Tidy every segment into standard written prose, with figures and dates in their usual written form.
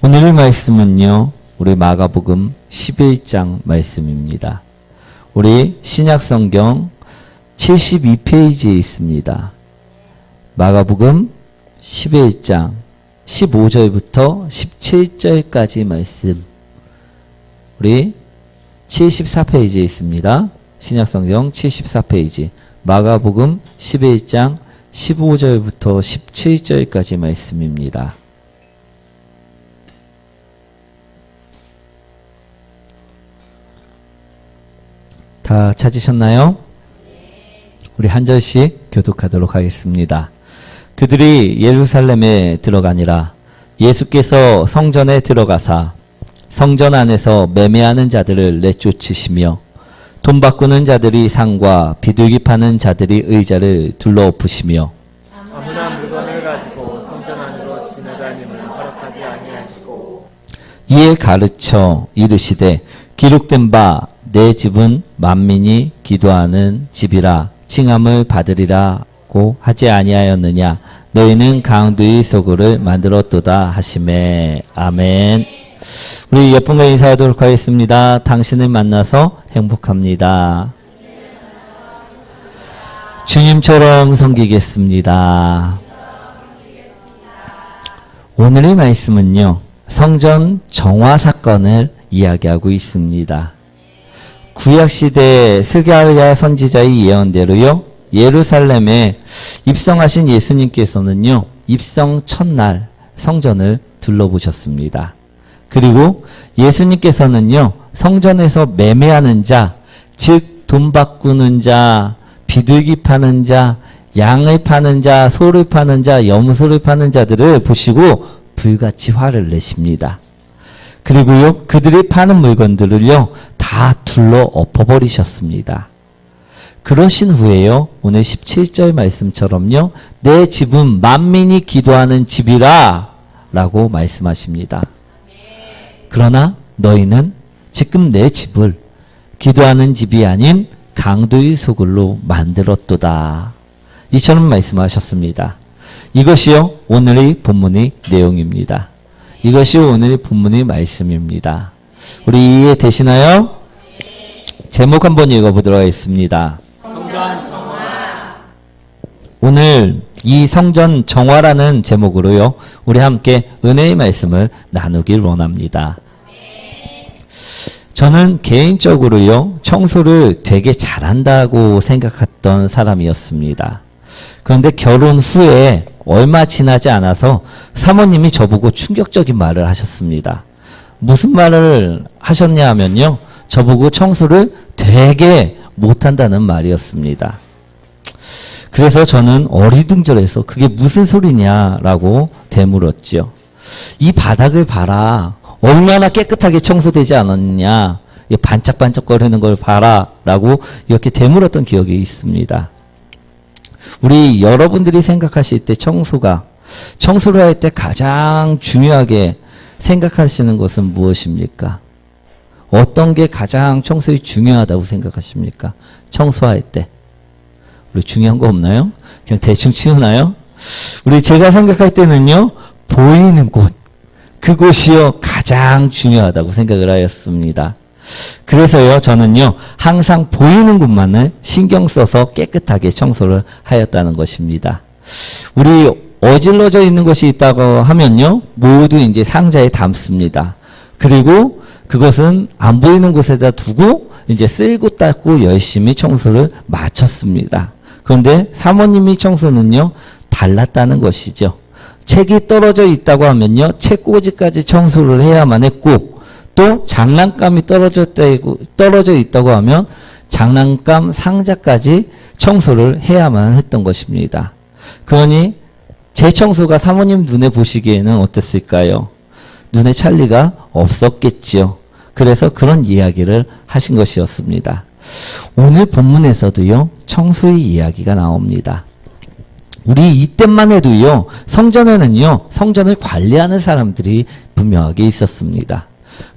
오늘 말씀은요, 우리 마가복음 11장 말씀입니다. 우리 신약성경 72페이지에 있습니다. 마가복음 11장 15절부터 17절까지 말씀. 우리 74페이지에 있습니다. 신약성경 74페이지. 마가복음 11장 15절부터 17절까지 말씀입니다. 다 찾으셨나요? 우리 한 절씩 교독하도록 하겠습니다. 그들이 예루살렘에 들어가니라. 예수께서 성전에 들어가사 성전 안에서 매매하는 자들을 내쫓으시며 돈 바꾸는 자들이 상과 비둘기 파는 자들이 의자를 둘러엎으시며 아무나 물건을 가지고 성전 안으로 지나다님을 허락하지 아니하시고 이에 가르쳐 이르시되 기록된 바 내 집은 만민이 기도하는 집이라 칭함을 받으리라고 하지 아니하였느냐. 너희는 강도의 소굴을 만들었도다 하시매. 아멘. 우리 예쁜과 인사하도록 하겠습니다. 당신을 만나서 행복합니다. 주님처럼 섬기겠습니다. 오늘의 말씀은요, 성전 정화 사건을 이야기하고 있습니다. 구약시대 스가랴 선지자의 예언대로요, 예루살렘에 입성하신 예수님께서는요, 입성 첫날 성전을 둘러보셨습니다. 그리고 예수님께서는요, 성전에서 매매하는 자, 즉 돈 바꾸는 자, 비둘기 파는 자, 양을 파는 자, 소를 파는 자, 염소를 파는 자들을 보시고 불같이 화를 내십니다. 그리고요, 그들이 파는 물건들을요, 다 둘러 엎어버리셨습니다. 그러신 후에요, 오늘 17절 말씀처럼요, 내 집은 만민이 기도하는 집이라 라고 말씀하십니다. 그러나 너희는 지금 내 집을 기도하는 집이 아닌 강도의 소굴로 만들었도다. 이처럼 말씀하셨습니다. 이것이요, 오늘의 본문의 내용입니다. 이것이 오늘의 본문의 말씀입니다. 우리 이해되시나요? 제목 한번 읽어보도록 하겠습니다. 성전 정화. 오늘 이 성전 정화라는 제목으로요, 우리 함께 은혜의 말씀을 나누길 원합니다. 저는 개인적으로요, 청소를 되게 잘한다고 생각했던 사람이었습니다. 그런데 결혼 후에 얼마 지나지 않아서 사모님이 저보고 충격적인 말을 하셨습니다. 무슨 말을 하셨냐 하면요, 저보고 청소를 되게 못한다는 말이었습니다. 그래서 저는 어리둥절해서 그게 무슨 소리냐라고 되물었죠. 이 바닥을 봐라. 얼마나 깨끗하게 청소되지 않았느냐. 반짝반짝거리는 걸 봐라. 라고 이렇게 되물었던 기억이 있습니다. 우리 여러분들이 생각하실 때 청소를 할 때 가장 중요하게 생각하시는 것은 무엇입니까? 어떤 게 가장 청소에 중요하다고 생각하십니까? 청소할 때. 우리 중요한 거 없나요? 그냥 대충 치우나요? 제가 생각할 때는요, 보이는 곳. 그곳이요, 가장 중요하다고 생각을 하였습니다. 그래서요, 저는요, 항상 보이는 곳만을 신경 써서 깨끗하게 청소를 하였다는 것입니다. 우리 어질러져 있는 것이 있다고 하면요, 모두 이제 상자에 담습니다. 그리고 그것은 안 보이는 곳에다 두고 이제 쓸고 닦고 열심히 청소를 마쳤습니다. 그런데 사모님이 청소는요, 달랐다는 것이죠. 책이 떨어져 있다고 하면요, 책꽂이까지 청소를 해야만 했고, 또 장난감이 떨어져 있다고 하면 장난감 상자까지 청소를 해야만 했던 것입니다. 그러니 제 청소가 사모님 눈에 보시기에는 어땠을까요? 눈에 찰 리가 없었겠지요. 그래서 그런 이야기를 하신 것이었습니다. 오늘 본문에서도요, 청소의 이야기가 나옵니다. 우리 이때만 해도요, 성전에는요, 성전을 관리하는 사람들이 분명하게 있었습니다.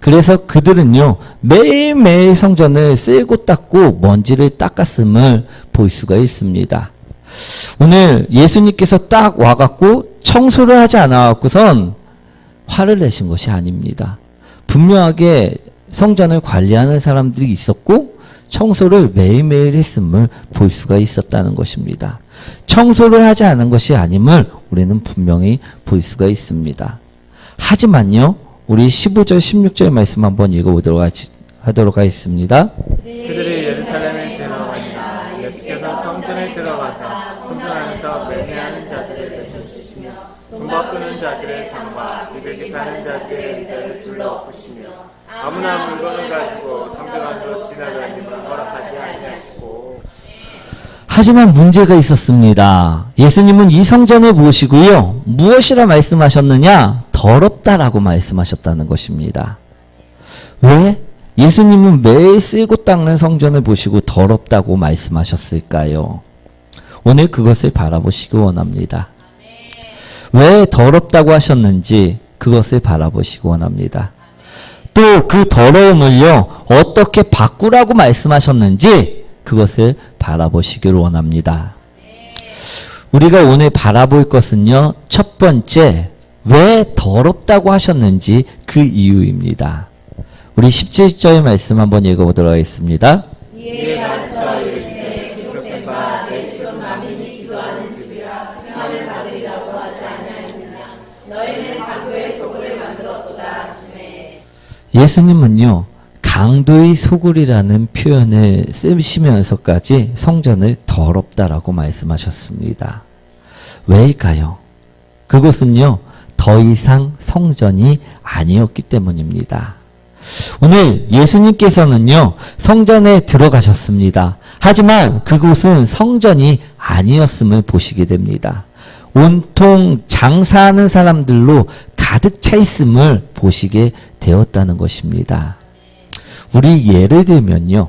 그래서 그들은요, 매일매일 성전을 쓸고 닦고 먼지를 닦았음을 볼 수가 있습니다. 오늘 예수님께서 딱 와갖고 청소를 하지 않아갖고선 화를 내신 것이 아닙니다. 분명하게 성전을 관리하는 사람들이 있었고 청소를 매일매일 했음을 볼 수가 있었다는 것입니다. 청소를 하지 않은 것이 아님을 우리는 분명히 볼 수가 있습니다. 하지만요, 우리 15절, 16절 말씀 한번 읽어보도록 하도록 하겠습니다. 그들이 예루살렘에 들어가니라. 예수께서 성전에 들어가사 성전 안에서 매매하는 자들을 내쫓으시며 돈 바꾸는 자들의 상과 비둘기 파는 자들의 의자를 둘러엎으시며 아무나 물건을 가지고 성전 안으로 지나다님을 허락하지 아니하시고. 하지만 문제가 있었습니다. 예수님은 이 성전을 보시고요, 무엇이라 말씀하셨느냐? 더럽다라고 말씀하셨다는 것입니다. 왜? 예수님은 매일 쓸고 닦는 성전을 보시고 더럽다고 말씀하셨을까요? 오늘 그것을 바라보시기 원합니다. 왜 더럽다고 하셨는지 그것을 바라보시기 원합니다. 또 그 더러움을요, 어떻게 바꾸라고 말씀하셨는지 그것을 바라보시기를 원합니다. 우리가 오늘 바라볼 것은요, 첫 번째, 왜 더럽다고 하셨는지 그 이유입니다. 우리 17절 말씀 한번 읽어보도록 하겠습니다. 이에 가르쳐 이르시되 기록된 바 내 집은 만민이 기도하는 집이라 칭함을 받으리라고 하지 아니하였느냐. 너희는 강도의 소굴을 만들었도다 하시매. 예수님은요, 강도의 소굴이라는 표현을 쓰시면서까지 성전을 더럽다라고 말씀하셨습니다. 왜일까요? 그것은요, 더 이상 성전이 아니었기 때문입니다. 오늘 예수님께서는요, 성전에 들어가셨습니다. 하지만 그곳은 성전이 아니었음을 보시게 됩니다. 온통 장사하는 사람들로 가득 차 있음을 보시게 되었다는 것입니다. 우리 예를 들면요,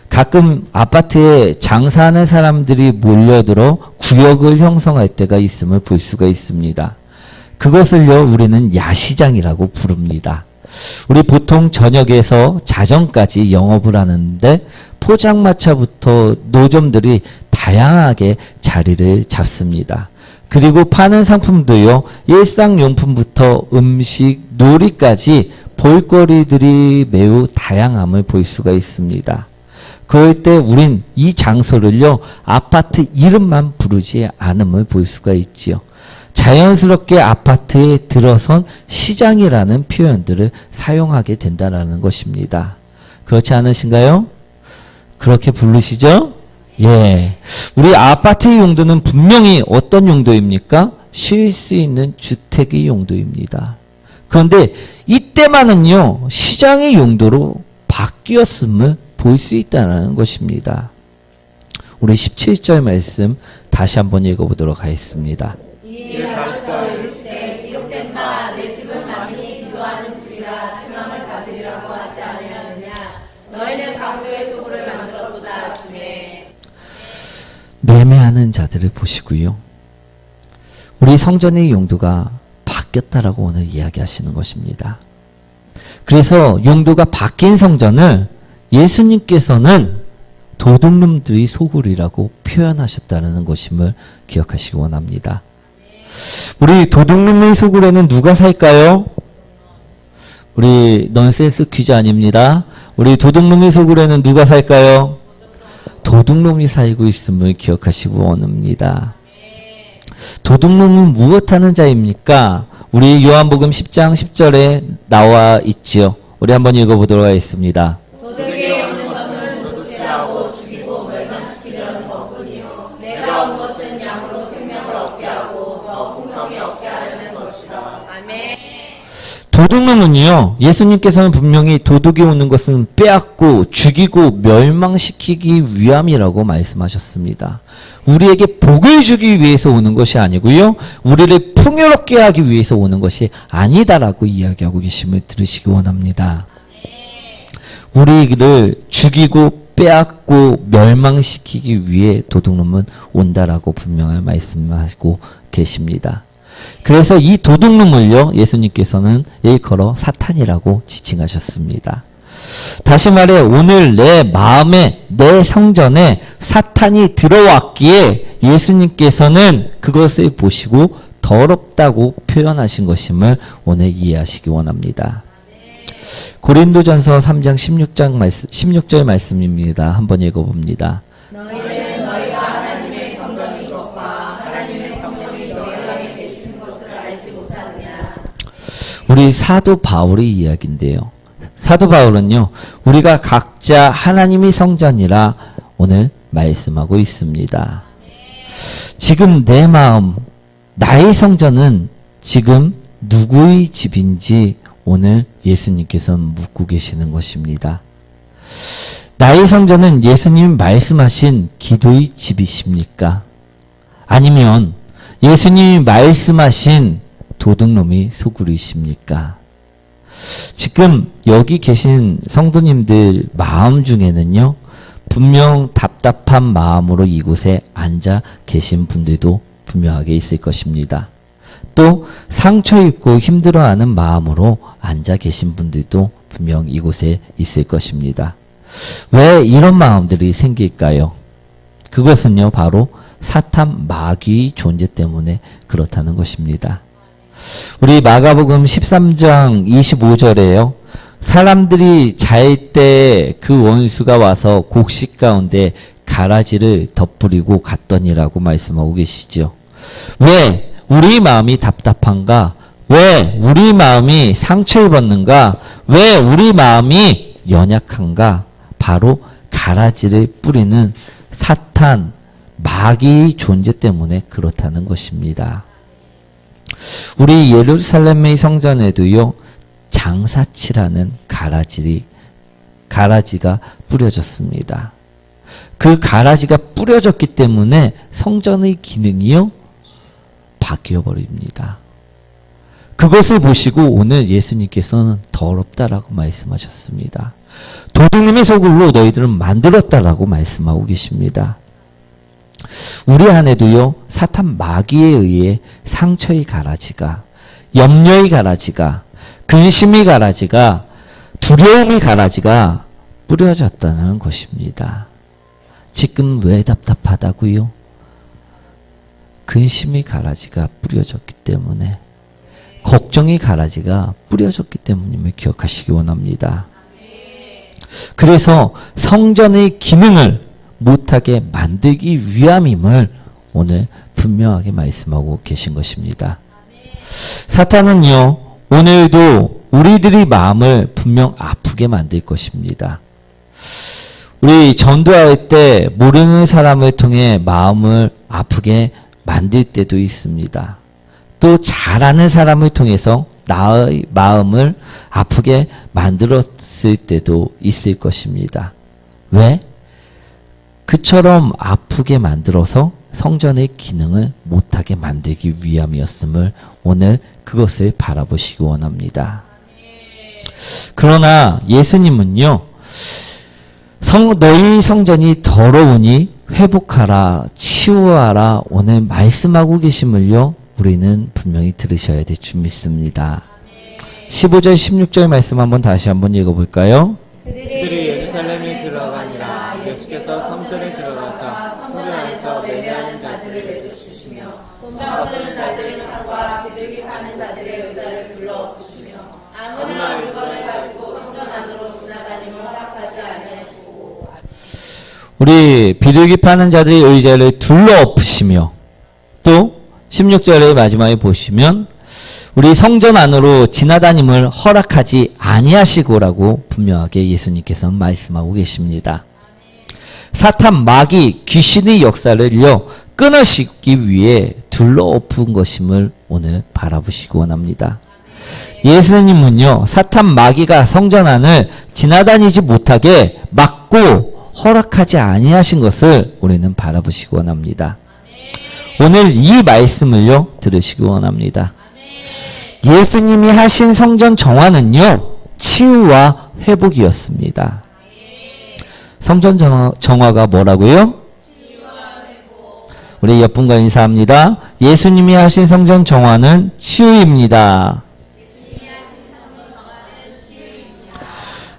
가끔 아파트에 장사하는 사람들이 몰려들어 구역을 형성할 때가 있음을 볼 수가 있습니다. 그것을요, 우리는 야시장이라고 부릅니다. 우리 보통 저녁에서 자정까지 영업을 하는데 포장마차부터 노점들이 다양하게 자리를 잡습니다. 그리고 파는 상품도요, 일상용품부터 음식, 놀이까지 볼거리들이 매우 다양함을 볼 수가 있습니다. 그럴 때 우린 이 장소를요, 아파트 이름만 부르지 않음을 볼 수가 있지요. 자연스럽게 아파트에 들어선 시장이라는 표현들을 사용하게 된다는 것입니다. 그렇지 않으신가요? 그렇게 부르시죠? 예. 우리 아파트의 용도는 분명히 어떤 용도입니까? 쉴 수 있는 주택의 용도입니다. 그런데 이때만은요, 시장의 용도로 바뀌었음을 볼 수 있다는 것입니다. 우리 17절 말씀 다시 한번 읽어보도록 하겠습니다. 이에 가르쳐 이르시되 기록된 바 내 집은 만민이 기도하는 집이라 칭함을 받으리라고 하지 아니하느냐. 너희는 강도의 소굴을 만들었도다 하시매. 매매하는 자들을 보시고요, 우리 성전의 용도가 바뀌었다라고 오늘 이야기하시는 것입니다. 그래서 용도가 바뀐 성전을 예수님께서는 도둑놈들의 소굴이라고 표현하셨다는 것임을 기억하시기 원합니다. 우리 도둑놈의 소굴에는 누가 살까요? 우리 넌센스 퀴즈 아닙니다. 우리 도둑놈의 소굴에는 누가 살까요? 도둑놈이 살고 있음을 기억하시기 원합니다. 도둑놈은 무엇하는 자입니까? 우리 요한복음 10장 10절에 나와 있지요. 우리 한번 읽어보도록 하겠습니다. 도둑이 오는 것은 도둑질하고 죽이고 멸망시키려는 것뿐이요 내가 온 것은 양으로 생명을 얻게 하고 더 풍성히 얻게 하려는 것이라. 아멘. 도둑놈은요, 예수님께서는 분명히 도둑이 오는 것은 빼앗고 죽이고 멸망시키기 위함이라고 말씀하셨습니다. 우리에게 복을 주기 위해서 오는 것이 아니고요, 우리를 풍요롭게 하기 위해서 오는 것이 아니다라고 이야기하고 계심을 들으시기 원합니다. 우리를 죽이고 빼앗고 멸망시키기 위해 도둑놈은 온다라고 분명히 말씀하시고 계십니다. 그래서 이 도둑놈을요, 예수님께서는 일컬어 사탄이라고 지칭하셨습니다. 다시 말해, 오늘 내 마음에, 내 성전에 사탄이 들어왔기에 예수님께서는 그것을 보시고 더럽다고 표현하신 것임을 오늘 이해하시기 원합니다. 고린도전서 3장 16절 말씀입니다. 한번 읽어봅니다. 너희는 너희가 하나님의 성전인 것과 하나님의 성령이 너희 안에 계신 것을 알지 못하느냐. 우리 사도 바울의 이야기인데요. 사도 바울은요, 우리가 각자 하나님의 성전이라 오늘 말씀하고 있습니다. 지금 내 마음, 나의 성전은 지금 누구의 집인지 오늘 예수님께서는 묻고 계시는 것입니다. 나의 성전은 예수님 말씀하신 기도의 집이십니까? 아니면 예수님이 말씀하신 도둑놈이 소굴이십니까? 지금 여기 계신 성도님들 마음 중에는요, 분명 답답한 마음으로 이곳에 앉아 계신 분들도 분명하게 있을 것입니다. 또 상처 입고 힘들어하는 마음으로 앉아 계신 분들도 분명 이곳에 있을 것입니다. 왜 이런 마음들이 생길까요? 그것은요, 바로 사탄 마귀의 존재 때문에 그렇다는 것입니다. 우리 마가복음 13장 25절에요. 사람들이 잘 때 그 원수가 와서 곡식 가운데 가라지를 덧뿌리고 갔더니라고 말씀하고 계시죠. 왜 우리 마음이 답답한가? 왜 우리 마음이 상처 입었는가? 왜 우리 마음이 연약한가? 바로 가라지를 뿌리는 사탄, 마귀의 존재 때문에 그렇다는 것입니다. 우리 예루살렘의 성전에도요, 장사치라는 가라지가 뿌려졌습니다. 그 가라지가 뿌려졌기 때문에 성전의 기능이요, 바뀌어 버립니다. 그것을 보시고 오늘 예수님께서는 더럽다라고 말씀하셨습니다. 도둑님의 소굴로 너희들은 만들었다라고 말씀하고 계십니다. 우리 안에도요, 사탄 마귀에 의해 상처의 가라지가, 염려의 가라지가, 근심의 가라지가, 두려움의 가라지가 뿌려졌다는 것입니다. 지금 왜 답답하다고요? 근심의 가라지가 뿌려졌기 때문에, 걱정의 가라지가 뿌려졌기 때문임을 기억하시기 원합니다. 그래서 성전의 기능을 못하게 만들기 위함임을 오늘 분명하게 말씀하고 계신 것입니다. 사탄은요, 오늘도 우리들의 마음을 분명 아프게 만들 것입니다. 우리 전도할 때 모르는 사람을 통해 마음을 아프게 만들 때도 있습니다. 또 잘 아는 사람을 통해서 나의 마음을 아프게 만들었을 때도 있을 것입니다. 왜? 그처럼 아프게 만들어서 성전의 기능을 못하게 만들기 위함이었음을 오늘 그것을 바라보시기 원합니다. 그러나 예수님은요, 너희 성전이 더러우니 회복하라, 치유하라 오늘 말씀하고 계심을요, 우리는 분명히 들으셔야 될 줄 믿습니다. 15절 16절 말씀 한번 다시 한번 읽어볼까요? 그들이 예루살렘에 들어가니라. 예수께서 성전에 들어가서 성전 안에서 매매하는 자들을 내쫓으시며 돈 바꾸는 자들의 상과 비둘기 파는 자들의 의자를 불러엎으시며 아무나 물건을 가지고 성전 안으로 지나다님을 허락하지 아니하시고. 우리 비둘기 파는 자들의 의자를 둘러엎으시며, 또 16절의 마지막에 보시면 우리 성전 안으로 지나다님을 허락하지 아니하시고라고 분명하게 예수님께서는 말씀하고 계십니다. 사탄 마귀 귀신의 역사를요, 끊으시기 위해 둘러엎은 것임을 오늘 바라보시기 원합니다. 예수님은요, 사탄 마귀가 성전 안을 지나다니지 못하게 막고 허락하지 아니하신 것을 우리는 바라보시기 원합니다. 오늘 이 말씀을요, 들으시기 원합니다. 예수님이 하신 성전 정화는요, 치유와 회복이었습니다. 성전 정화가 뭐라고요? 우리 옆분과 인사합니다. 예수님이 하신 성전 정화는 치유입니다.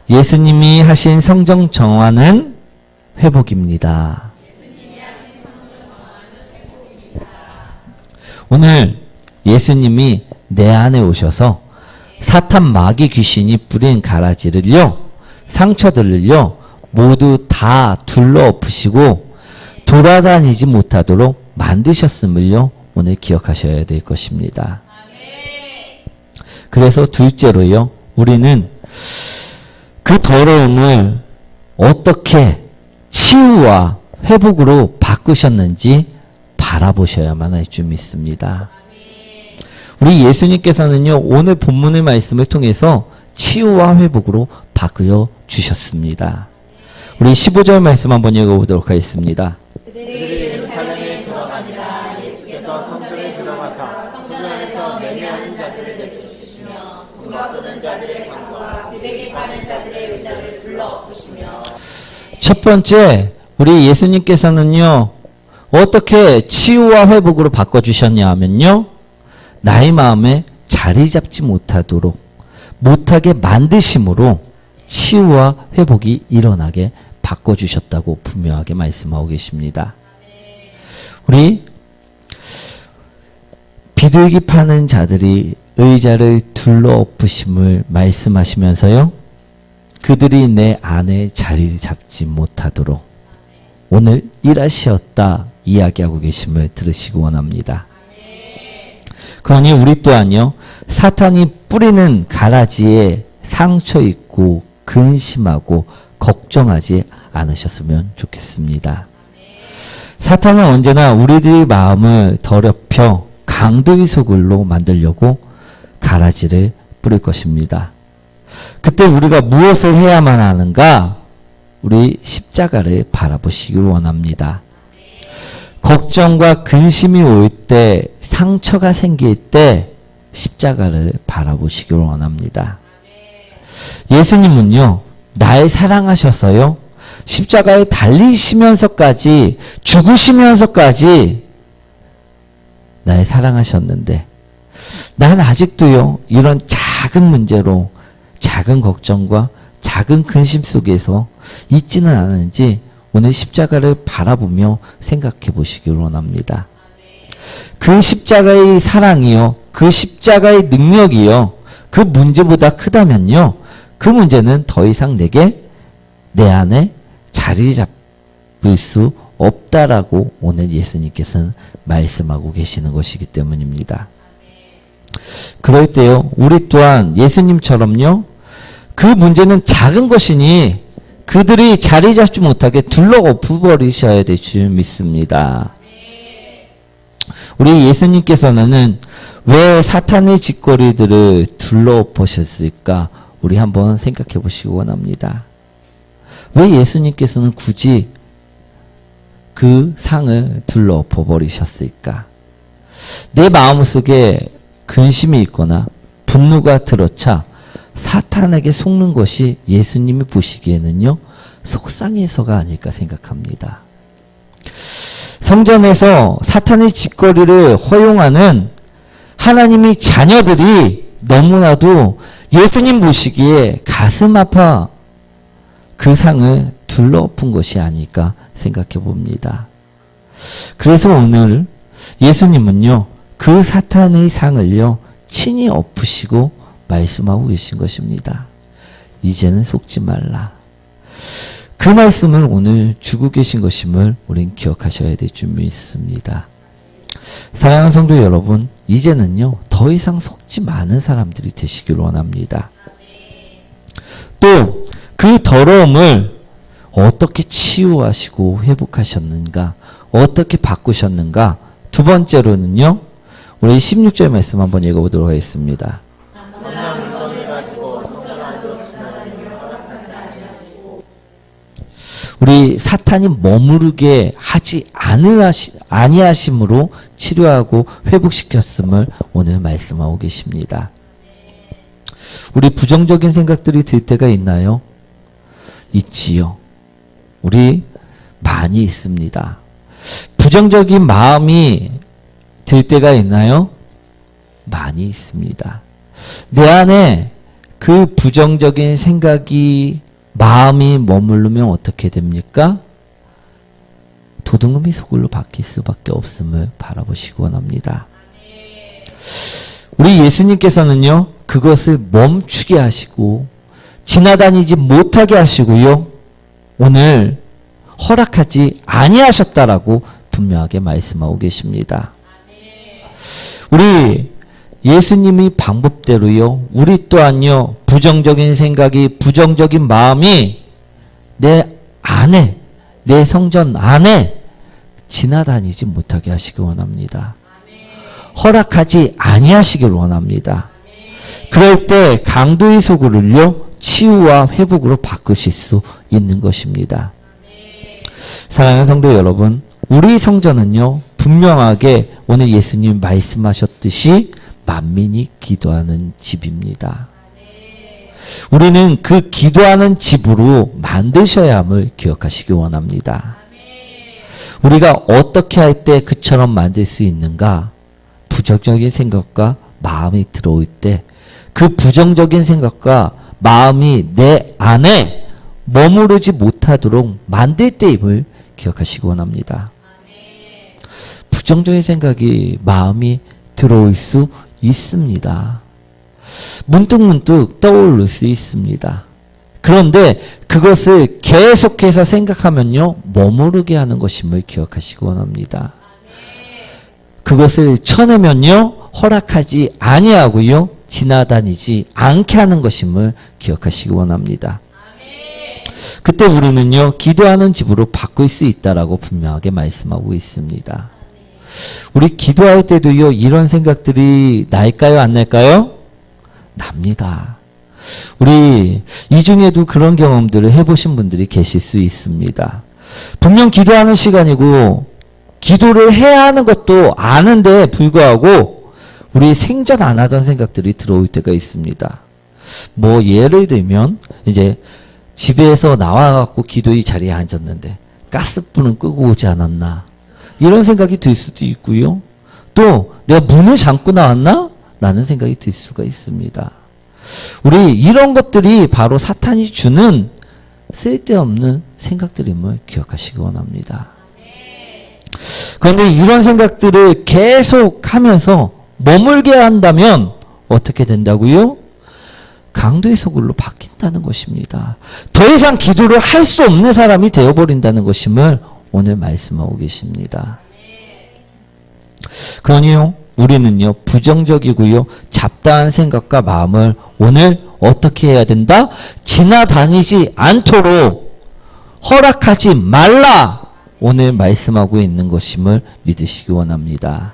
예수님이 하신 성전 정화는 회복입니다. 오늘 예수님이 내 안에 오셔서 사탄 마귀 귀신이 뿌린 가라지를요, 상처들을요, 모두 다 둘러엎으시고 돌아다니지 못하도록 만드셨음을요, 오늘 기억하셔야 될 것입니다. 그래서 둘째로요, 우리는 그 더러움을 어떻게 치유와 회복으로 바꾸셨는지 바라보셔야만 할 줄 믿습니다. 우리 예수님께서는요, 오늘 본문의 말씀을 통해서 치유와 회복으로 바꾸어 주셨습니다. 우리 15절 말씀 한번 읽어보도록 하겠습니다. 그들이 예루살렘에 들어가니라. 예수께서 성전에 들어가서 성전 안에서 매매하는 자들을 내쫓으시며 돈 바꾸는 자들의 상과 비백이 파는 자들의 의자를 둘러엎으시며. 첫 번째, 우리 예수님께서는요, 어떻게 치유와 회복으로 바꿔주셨냐 하면요, 나의 마음에 자리 잡지 못하게 만드심으로 치유와 회복이 일어나게 바꿔주셨다고 분명하게 말씀하고 계십니다. 우리 비둘기 파는 자들이 의자를 둘러엎으심을 말씀하시면서요, 그들이 내 안에 자리 잡지 못하도록 오늘 일하시었다 이야기하고 계심을 들으시기 원합니다. 그러니 우리 또한요, 사탄이 뿌리는 가라지에 상처 있고 근심하고 걱정하지 않으셨으면 좋겠습니다. 사탄은 언제나 우리들의 마음을 더럽혀 강도의 소굴로 만들려고 가라지를 뿌릴 것입니다. 그때 우리가 무엇을 해야만 하는가? 우리 십자가를 바라보시길 원합니다. 걱정과 근심이 올 때, 상처가 생길 때 십자가를 바라보시길 원합니다. 예수님은요, 날 사랑하셔서요, 십자가에 달리시면서까지, 죽으시면서까지 날 사랑하셨는데, 난 아직도요, 이런 작은 문제로 작은 걱정과 작은 근심 속에서 있지는 않은지 오늘 십자가를 바라보며 생각해 보시길 원합니다. 그 십자가의 사랑이요, 그 십자가의 능력이요, 그 문제보다 크다면요, 그 문제는 더 이상 내 안에 자리 잡을 수 없다라고 오늘 예수님께서는 말씀하고 계시는 것이기 때문입니다. 그럴 때요, 우리 또한 예수님처럼요, 그 문제는 작은 것이니 그들이 자리 잡지 못하게 둘러엎어 버리셔야 될 줄 믿습니다. 우리 예수님께서는 왜 사탄의 짓거리들을 둘러엎으셨을까? 우리 한번 생각해 보시기 원합니다. 왜 예수님께서는 굳이 그 상을 둘러엎어 버리셨을까? 내 마음속에 근심이 있거나 분노가 들어차 사탄에게 속는 것이 예수님이 보시기에는요, 속상해서가 아닐까 생각합니다. 성전에서 사탄의 짓거리를 허용하는 하나님의 자녀들이 너무나도 예수님 보시기에 가슴 아파 그 상을 둘러엎은 것이 아닐까 생각해 봅니다. 그래서 오늘 예수님은요, 그 사탄의 상을요, 친히 엎으시고 말씀하고 계신 것입니다. 이제는 속지 말라. 그 말씀을 오늘 주고 계신 것임을 우린 기억하셔야 될 줄 믿습니다. 사랑하는 성도 여러분, 이제는요, 더 이상 속지 많은 사람들이 되시길 원합니다. 또 그 더러움을 어떻게 치유하시고 회복하셨는가, 어떻게 바꾸셨는가. 두 번째로는요, 우리 16절 말씀 한번 읽어보도록 하겠습니다. 우리 사탄이 머무르게 하지 아니하심으로 치료하고 회복시켰음을 오늘 말씀하고 계십니다. 우리 부정적인 생각들이 들 때가 있나요? 있지요. 우리 많이 있습니다. 부정적인 마음이 들 때가 있나요? 많이 있습니다. 내 안에 그 부정적인 생각이, 마음이 머무르면 어떻게 됩니까? 도둑놈이 소굴로 바뀔 수밖에 없음을 바라보시기 원합니다. 우리 예수님께서는요, 그것을 멈추게 하시고, 지나다니지 못하게 하시고요, 오늘 허락하지 아니하셨다라고 분명하게 말씀하고 계십니다. 우리 예수님의 방법대로요, 우리 또한요, 부정적인 생각이, 부정적인 마음이 내 안에, 내 성전 안에 지나다니지 못하게 하시기 원합니다. 허락하지 아니하시길 원합니다. 그럴 때 강도의 소굴을요, 치유와 회복으로 바꾸실 수 있는 것입니다. 사랑하는 성도 여러분, 우리 성전은요, 분명하게 오늘 예수님 말씀하셨듯이 만민이 기도하는 집입니다. 우리는 그 기도하는 집으로 만드셔야 함을 기억하시기 원합니다. 우리가 어떻게 할 때 그처럼 만들 수 있는가? 부정적인 생각과 마음이 들어올 때 그 부정적인 생각과 마음이 내 안에 머무르지 못하도록 만들 때임을 기억하시기 원합니다. 부정적인 생각이 마음이 들어올 수 있습니다. 문득문득 떠오를 수 있습니다. 그런데 그것을 계속해서 생각하면요, 머무르게 하는 것임을 기억하시기 원합니다. 그것을 쳐내면요, 허락하지 아니하고요, 지나다니지 않게 하는 것임을 기억하시기 원합니다. 그때 우리는요, 기도하는 집으로 바꿀 수 있다라고 분명하게 말씀하고 있습니다. 우리 기도할 때도요, 이런 생각들이 날까요, 안 날까요? 납니다. 우리 이 중에도 그런 경험들을 해보신 분들이 계실 수 있습니다. 분명 기도하는 시간이고 기도를 해야 하는 것도 아는데 불구하고 우리 생전 안 하던 생각들이 들어올 때가 있습니다. 뭐 예를 들면 이제 집에서 나와갖고 기도의 자리에 앉았는데 가스불은 끄고 오지 않았나, 이런 생각이 들 수도 있고요. 또 내가 문을 잠고 나왔나? 라는 생각이 들 수가 있습니다. 우리 이런 것들이 바로 사탄이 주는 쓸데없는 생각들임을 기억하시기 원합니다. 그런데 이런 생각들을 계속 하면서 머물게 한다면 어떻게 된다고요? 강도의 소굴로 바뀐다는 것입니다. 더 이상 기도를 할 수 없는 사람이 되어버린다는 것임을 오늘 말씀하고 계십니다. 그러니요, 우리는요, 부정적이고요, 잡다한 생각과 마음을 오늘 어떻게 해야 된다? 지나다니지 않도록 허락하지 말라! 오늘 말씀하고 있는 것임을 믿으시기 원합니다.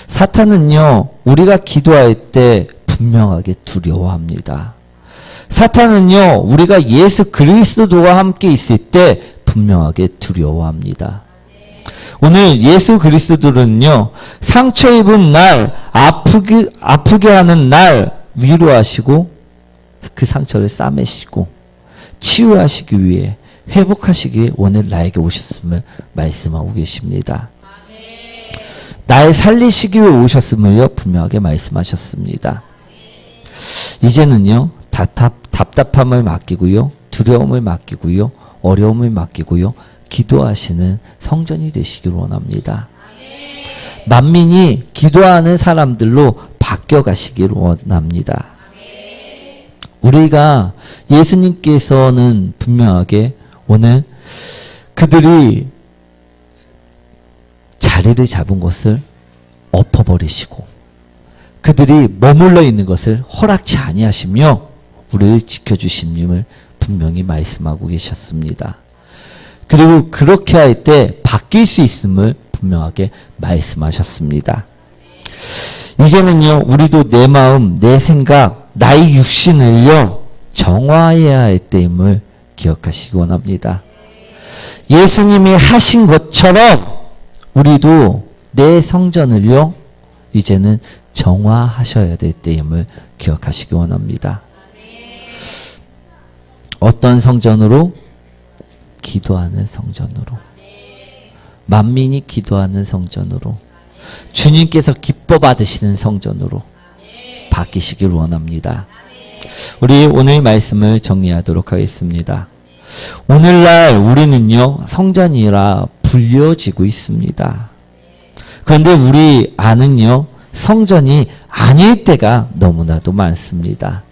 사탄은요, 우리가 기도할 때 분명하게 두려워합니다. 사탄은요, 우리가 예수 그리스도와 함께 있을 때 분명하게 두려워합니다. 오늘 예수 그리스도는요, 상처 입은 날, 아프게 하는 날 위로하시고 그 상처를 싸매시고 치유하시기 위해, 회복하시기 위해 오늘 나에게 오셨음을 말씀하고 계십니다. 날 살리시기 위해 오셨음을요, 분명하게 말씀하셨습니다. 이제는요, 답답함을 맡기고요, 두려움을 맡기고요, 어려움을 맡기고요, 기도하시는 성전이 되시길 원합니다. 만민이 기도하는 사람들로 바뀌어가시길 원합니다. 우리가 예수님께서는 분명하게 오늘 그들이 자리를 잡은 것을 엎어버리시고 그들이 머물러 있는 것을 허락치 아니하시며 우리를 지켜주심님을 분명히 말씀하고 계셨습니다. 그리고 그렇게 할 때 바뀔 수 있음을 분명하게 말씀하셨습니다. 이제는요, 우리도 내 마음, 내 생각, 나의 육신을요, 정화해야 할 때임을 기억하시기 원합니다. 예수님이 하신 것처럼 우리도 내 성전을요, 이제는 정화하셔야 될 때임을 기억하시기 원합니다. 어떤 성전으로? 기도하는 성전으로. 만민이 기도하는 성전으로. 주님께서 기뻐 받으시는 성전으로 바뀌시길 원합니다. 우리 오늘 말씀을 정리하도록 하겠습니다. 오늘날 우리는요, 성전이라 불려지고 있습니다. 그런데 우리 안은요, 성전이 아닐 때가 너무나도 많습니다.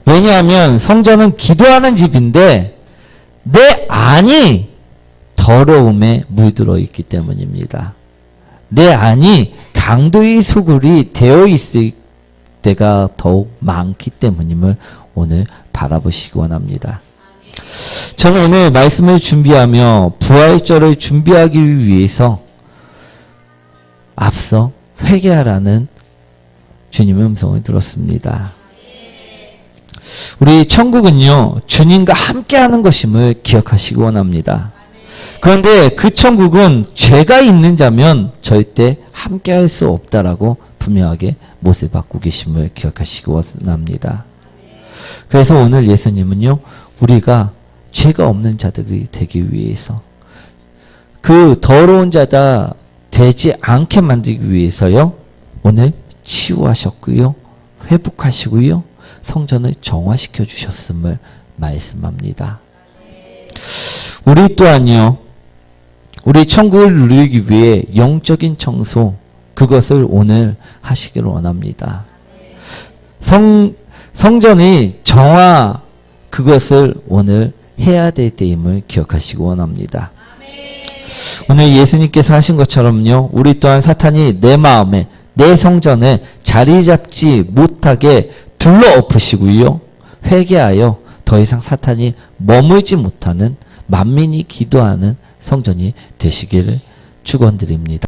왜냐하면 성전은 기도하는 집인데 내 안이 더러움에 물들어 있기 때문입니다. 내 안이 강도의 소굴이 되어 있을 때가 더욱 많기 때문임을 오늘 바라보시기 원합니다. 저는 오늘 말씀을 준비하며 부활절을 준비하기 위해서 앞서 회개하라는 주님의 음성을 들었습니다. 우리 천국은요, 주님과 함께하는 것임을 기억하시기 원합니다. 그런데 그 천국은 죄가 있는 자면 절대 함께할 수 없다라고 분명하게 못을 받고 계심을 기억하시기 원합니다. 그래서 오늘 예수님은요, 우리가 죄가 없는 자들이 되기 위해서 그 더러운 자다 되지 않게 만들기 위해서요, 오늘 치유하셨고요, 회복하시고요, 성전을 정화시켜 주셨음을 말씀합니다. 우리 또한요, 우리 천국을 누리기 위해 영적인 청소, 그것을 오늘 하시기를 원합니다. 성전의 정화, 그것을 오늘 해야 될 때임을 기억하시기 원합니다. 오늘 예수님께서 하신 것처럼요, 우리 또한 사탄이 내 마음에, 내 성전에 자리 잡지 못하게 둘러엎으시고요, 회개하여 더 이상 사탄이 머물지 못하는 만민이 기도하는 성전이 되시기를 축원드립니다.